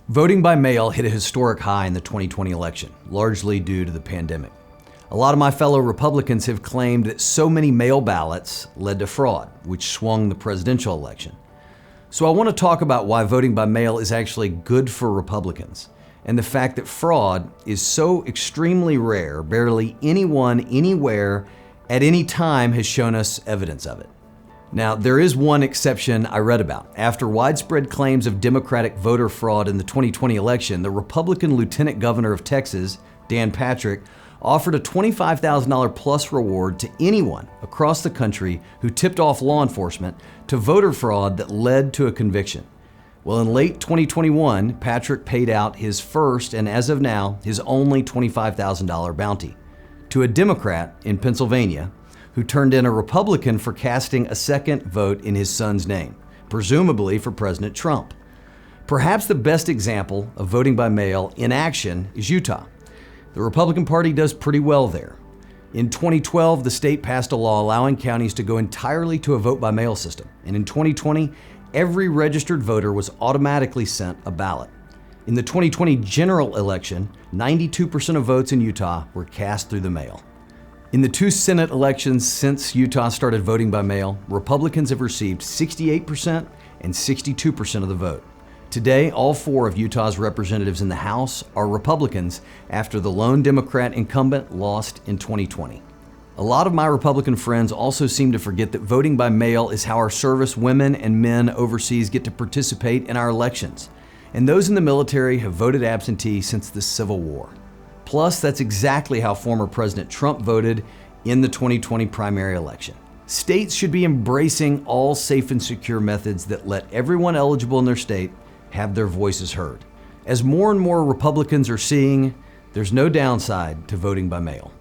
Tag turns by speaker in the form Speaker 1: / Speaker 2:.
Speaker 1: Voting by mail hit a historic high in the 2020 election, largely due to the pandemic. A lot of my fellow Republicans have claimed that so many mail ballots led to fraud, which swung the presidential election. So I want to talk about why voting by mail is actually good for Republicans, and the fact that fraud is so extremely rare, barely anyone, anywhere, at any time has shown us evidence of it. Now, there is one exception I read about. After widespread claims of Democratic voter fraud in the 2020 election, the Republican Lieutenant Governor of Texas, Dan Patrick, offered a $25,000 plus reward to anyone across the country who tipped off law enforcement to voter fraud that led to a conviction. Well, in late 2021, Patrick paid out his first, and as of now, his only $25,000 bounty to a Democrat in Pennsylvania who turned in a Republican for casting a second vote in his son's name, presumably for President Trump. Perhaps the best example of voting by mail in action is Utah. The Republican Party does pretty well there. In 2012, the state passed a law allowing counties to go entirely to a vote by mail system. And in 2020, every registered voter was automatically sent a ballot. In the 2020 general election, 92% of votes in Utah were cast through the mail. In the two Senate elections since Utah started voting by mail, Republicans have received 68% and 62% of the vote. Today, all four of Utah's representatives in the House are Republicans after the lone Democrat incumbent lost in 2020. A lot of my Republican friends also seem to forget that voting by mail is how our service women and men overseas get to participate in our elections. And those in the military have voted absentee since the Civil War. Plus, that's exactly how former President Trump voted in the 2020 primary election. States should be embracing all safe and secure methods that let everyone eligible in their state have their voices heard. As more and more Republicans are seeing, there's no downside to voting by mail.